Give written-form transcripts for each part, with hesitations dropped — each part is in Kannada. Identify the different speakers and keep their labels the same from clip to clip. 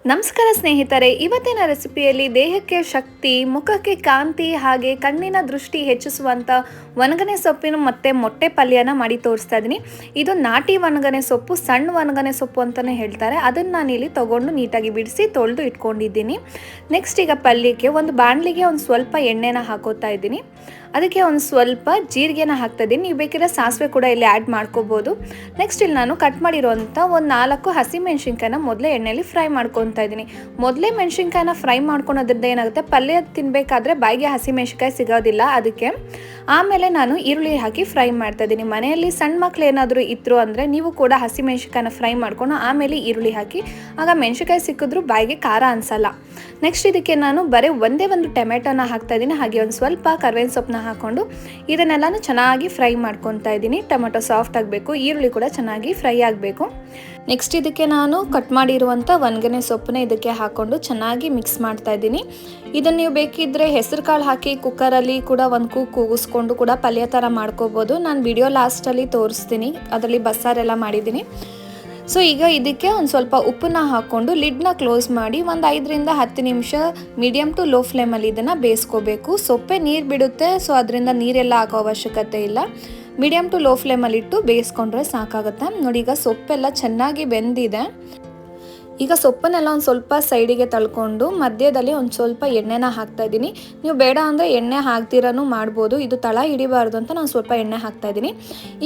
Speaker 1: ನಮಸ್ಕಾರ ಸ್ನೇಹಿತರೆ, ಇವತ್ತಿನ ರೆಸಿಪಿಯಲ್ಲಿ ದೇಹಕ್ಕೆ ಶಕ್ತಿ, ಮುಖಕ್ಕೆ ಕಾಂತಿ ಹಾಗೆ ಕಣ್ಣಿನ ದೃಷ್ಟಿ ಹೆಚ್ಚಿಸುವಂಥ ಒಣಗನೆ ಸೊಪ್ಪಿನ ಮತ್ತು ಮೊಟ್ಟೆ ಪಲ್ಯನ ಮಾಡಿ ತೋರಿಸ್ತಾ ಇದ್ದೀನಿ. ಇದು ನಾಟಿ ಒಣಗನೆ ಸೊಪ್ಪು, ಸಣ್ಣ ಒಣಗನೆ ಸೊಪ್ಪು ಅಂತಲೇ ಹೇಳ್ತಾರೆ. ಅದನ್ನು ನಾನು ಇಲ್ಲಿ ತೊಗೊಂಡು ನೀಟಾಗಿ ಬಿಡಿಸಿ ತೊಳೆದು ಇಟ್ಕೊಂಡಿದ್ದೀನಿ. ನೆಕ್ಸ್ಟ್ ಈಗ ಪಲ್ಯಕ್ಕೆ ಒಂದು ಬಾಣಲಿಗೆ ಒಂದು ಸ್ವಲ್ಪ ಎಣ್ಣೆನ ಹಾಕೋತಾ ಇದ್ದೀನಿ. ಅದಕ್ಕೆ ಒಂದು ಸ್ವಲ್ಪ ಜೀರಿಗೆನ ಹಾಕ್ತಾ ಇದ್ದೀನಿ. ನೀವು ಬೇಕಿದ್ರೆ ಸಾಸಿವೆ ಕೂಡ ಇಲ್ಲಿ ಆ್ಯಡ್ ಮಾಡ್ಕೋಬೋದು. ನೆಕ್ಸ್ಟ್ ಇಲ್ಲಿ ನಾನು ಕಟ್ ಮಾಡಿರೋಂಥ ಒಂದು 4 ಹಸಿಮೆಣ್ಸಿನ್ಕಾಯಿನ ಮೊದಲೇ ಎಣ್ಣೆಯಲ್ಲಿ ಫ್ರೈ ಮಾಡ್ಕೊತಾ ಇದ್ದೀನಿ. ಮೊದಲೇ ಮೆಣಸಿನ್ಕಾಯಿನ ಫ್ರೈ ಮಾಡ್ಕೊಳೋದ್ರಿಂದ ಏನಾಗುತ್ತೆ, ಪಲ್ಯ ತಿನ್ನಬೇಕಾದ್ರೆ ಬಾಯಿಗೆ ಹಸಿಮೆಣ್ಸಿನ್ಕಾಯಿ ಸಿಗೋದಿಲ್ಲ. ಅದಕ್ಕೆ ಆಮೇಲೆ ನಾನು ಈರುಳ್ಳಿ ಹಾಕಿ ಫ್ರೈ ಮಾಡ್ತಾ ಇದ್ದೀನಿ. ಮನೆಯಲ್ಲಿ ಸಣ್ಣ ಮಕ್ಳು ಏನಾದರೂ ಇದ್ರು ಅಂದರೆ ನೀವು ಕೂಡ ಹಸಿಮೆಣ್ಸಿನ್ಕಾಯಿನ ಫ್ರೈ ಮಾಡ್ಕೊಂಡು ಆಮೇಲೆ ಈರುಳ್ಳಿ ಹಾಕಿ, ಆಗ ಮೆಣಸಿನ್ಕಾಯಿ ಸಿಕ್ಕಿದ್ರೂ ಬಾಯಿಗೆ ಖಾರ ಅನಿಸಲ್ಲ. ನೆಕ್ಸ್ಟ್ ಇದಕ್ಕೆ ನಾನು ಬರೀ ಒಂದೇ ಒಂದು ಟೊಮೆಟೊನ ಹಾಕ್ತಾ ಇದ್ದೀನಿ. ಹಾಗೆ ಒಂದು ಸ್ವಲ್ಪ ಕರ್ಬೇವಿನ ಸೊಪ್ಪನ್ನ ಹಾಕ್ಕೊಂಡು ಇದನ್ನೆಲ್ಲನೂ ಚೆನ್ನಾಗಿ ಫ್ರೈ ಮಾಡ್ಕೊತಾ ಇದ್ದೀನಿ. ಟೊಮೆಟೊ ಸಾಫ್ಟ್ ಆಗಬೇಕು, ಈರುಳ್ಳಿ ಕೂಡ ಚೆನ್ನಾಗಿ ಫ್ರೈ ಆಗಬೇಕು. ನೆಕ್ಸ್ಟ್ ಇದಕ್ಕೆ ನಾನು ಕಟ್ ಮಾಡಿರುವಂಥ ಒಣಗನೆ ಸೊಪ್ಪನ್ನ ಇದಕ್ಕೆ ಹಾಕ್ಕೊಂಡು ಚೆನ್ನಾಗಿ ಮಿಕ್ಸ್ ಮಾಡ್ತಾ ಇದ್ದೀನಿ. ಇದನ್ನು ನೀವು ಬೇಕಿದ್ದರೆ ಹೆಸರು ಕಾಳು ಹಾಕಿ ಕುಕ್ಕರಲ್ಲಿ ಕೂಡ ಒಂದು ಕೂಗಿಸ್ಕೊಂಡು ಕೂಡ ಪಲ್ಯ ಥರ ಮಾಡ್ಕೋಬೋದು. ನಾನು ವಿಡಿಯೋ ಲಾಸ್ಟಲ್ಲಿ ತೋರಿಸ್ತೀನಿ, ಅದರಲ್ಲಿ ಬಸ್ಸಾರೆಲ್ಲ ಮಾಡಿದ್ದೀನಿ. ಸೊ ಈಗ ಇದಕ್ಕೆ ಒಂದು ಸ್ವಲ್ಪ ಉಪ್ಪನ್ನ ಹಾಕ್ಕೊಂಡು ಲಿಡ್ನ ಕ್ಲೋಸ್ ಮಾಡಿ ಒಂದು 5 ರಿಂದ 10 ನಿಮಿಷ ಮೀಡಿಯಮ್ ಟು ಲೋ ಫ್ಲೇಮಲ್ಲಿ ಇದನ್ನು ಬೇಯಿಸ್ಕೋಬೇಕು. ಸೊಪ್ಪೆ ನೀರು ಬಿಡುತ್ತೆ, ಸೊ ಅದರಿಂದ ನೀರೆಲ್ಲ ಹಾಕೋ ಅವಶ್ಯಕತೆ ಇಲ್ಲ. ಮೀಡಿಯಮ್ ಟು ಲೋ ಫ್ಲೇಮಲ್ಲಿ ಇಟ್ಟು ಬೇಯಿಸ್ಕೊಂಡ್ರೆ ಸಾಕಾಗುತ್ತೆ. ನೋಡಿ, ಈಗ ಸೊಪ್ಪೆಲ್ಲ ಚೆನ್ನಾಗಿ ಬೆಂದಿದೆ. ಈಗ ಸೊಪ್ಪನ್ನೆಲ್ಲ ಒಂದು ಸ್ವಲ್ಪ ಸೈಡಿಗೆ ತಳ್ಕೊಂಡು ಮಧ್ಯದಲ್ಲಿ ಒಂದು ಸ್ವಲ್ಪ ಎಣ್ಣೆನ ಹಾಕ್ತಾ ಇದ್ದೀನಿ. ನೀವು ಬೇಡ ಅಂದರೆ ಎಣ್ಣೆ ಹಾಕ್ತಿರನೂ ಮಾಡ್ಬೋದು. ಇದು ತಳ ಹಿಡಿಬಾರ್ದು ಅಂತ ನಾನು ಸ್ವಲ್ಪ ಎಣ್ಣೆ ಹಾಕ್ತಾ ಇದ್ದೀನಿ.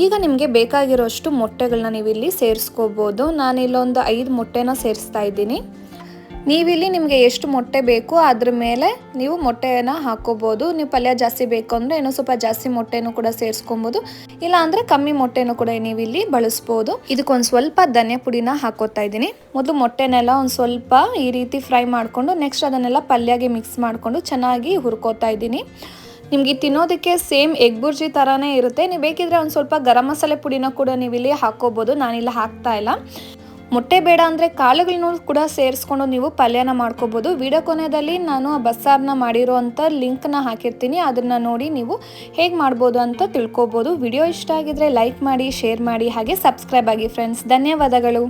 Speaker 1: ಈಗ ನಿಮಗೆ ಬೇಕಾಗಿರೋಷ್ಟು ಮೊಟ್ಟೆಗಳನ್ನ ನೀವು ಇಲ್ಲಿ ಸೇರಿಸ್ಕೋಬೋದು. ನಾನಿಲ್ಲೊಂದು 5 ಮೊಟ್ಟೆನ ಸೇರಿಸ್ತಾ ಇದ್ದೀನಿ. ನೀವಿಲ್ಲಿ ನಿಮಗೆ ಎಷ್ಟು ಮೊಟ್ಟೆ ಬೇಕು ಅದ್ರ ಮೇಲೆ ನೀವು ಮೊಟ್ಟೆಯನ್ನು ಹಾಕ್ಕೋಬೋದು. ನೀವು ಪಲ್ಯ ಜಾಸ್ತಿ ಬೇಕು ಅಂದರೆ ಇನ್ನೂ ಸ್ವಲ್ಪ ಜಾಸ್ತಿ ಮೊಟ್ಟೆನೂ ಕೂಡ ಸೇರಿಸ್ಕೊಬೋದು, ಇಲ್ಲ ಅಂದರೆ ಕಮ್ಮಿ ಮೊಟ್ಟೆನೂ ಕೂಡ ನೀವಿಲ್ಲಿ ಬಳಸ್ಬೋದು. ಇದಕ್ಕೊಂದು ಸ್ವಲ್ಪ ಧನಿಯಾ ಪುಡಿನ ಹಾಕೋತಾ ಇದ್ದೀನಿ. ಮೊದಲು ಮೊಟ್ಟೆನೆಲ್ಲ ಒಂದು ಸ್ವಲ್ಪ ಈ ರೀತಿ ಫ್ರೈ ಮಾಡಿಕೊಂಡು ನೆಕ್ಸ್ಟ್ ಅದನ್ನೆಲ್ಲ ಪಲ್ಯಗೆ ಮಿಕ್ಸ್ ಮಾಡಿಕೊಂಡು ಚೆನ್ನಾಗಿ ಹುರ್ಕೋತಾ ಇದ್ದೀನಿ. ನಿಮಗೆ ತಿನ್ನೋದಕ್ಕೆ ಸೇಮ್ ಎಗ್ ಬುರ್ಜಿ ಥರನೇ ಇರುತ್ತೆ. ನೀವು ಬೇಕಿದ್ರೆ ಒಂದು ಸ್ವಲ್ಪ ಗರಂ ಮಸಾಲೆ ಪುಡಿನ ಕೂಡ ನೀವಿಲ್ಲಿ ಹಾಕ್ಕೋಬೋದು. ನಾನಿಲ್ಲ ಹಾಕ್ತಾ ಇಲ್ಲ. ಮೊಟ್ಟೆ ಬೇಡ ಅಂದರೆ ಕಾಳುಗಳನ್ನು ಕೂಡ ಸೇರಿಸ್ಕೊಂಡು ನೀವು ಪಲ್ಯನ ಮಾಡ್ಕೋಬೋದು. ವಿಡಿಯೋ ಕೊನೆಯಲ್ಲಿ ನಾನು ಆ ಬಸ್ಸಾರನ್ನ ಮಾಡಿರೋವಂಥ ಲಿಂಕ್ನ ಹಾಕಿರ್ತೀನಿ, ಅದನ್ನು ನೋಡಿ ನೀವು ಹೇಗೆ ಮಾಡ್ಬೋದು ಅಂತ ತಿಳ್ಕೊಬೋದು. ವಿಡಿಯೋ ಇಷ್ಟ ಆಗಿದ್ರೆ ಲೈಕ್ ಮಾಡಿ, ಶೇರ್ ಮಾಡಿ, ಹಾಗೆ ಸಬ್ಸ್ಕ್ರೈಬ್ ಆಗಿ ಫ್ರೆಂಡ್ಸ್. ಧನ್ಯವಾದಗಳು.